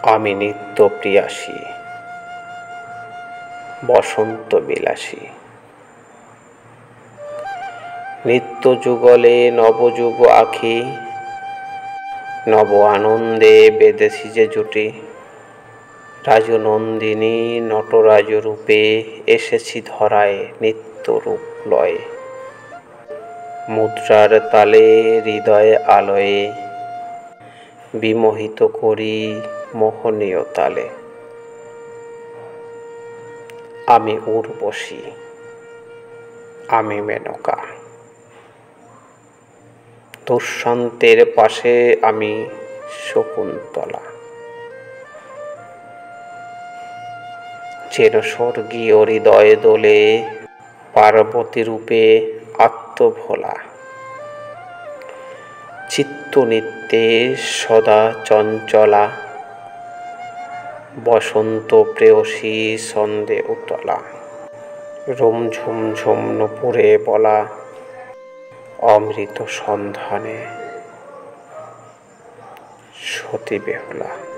আমি নিত্য প্রিয়াসী, বসন্ত বিলাসী। নিত্য যুগলে নবযুগ আঁখি, নব আনন্দে বেঁধেছি যে জুটি। রাজনন্দিনী নটরাজ রূপে এসেছি ধরায় নিত্য রূপ লয়ে। মুদ্রার তালে হৃদয় আলয়ে বিমোহিত করি মোহনীয় তালে। আমি উর্বশী, আমি মেনকা। দুষ্যন্তের পাশে আমি শকুন্তলা। যেন স্বর্গীয় হৃদয় দোলে পার্বতী রূপে আত্মভোলা। চিত্তনৃত্যে সদা চঞ্চলা, বসন্ত প্রেয়সী ছন্দে উতলা। রোম ঝুম ঝুম নূপুরে বলা, অমৃত সন্ধানে সতী বেহুলা।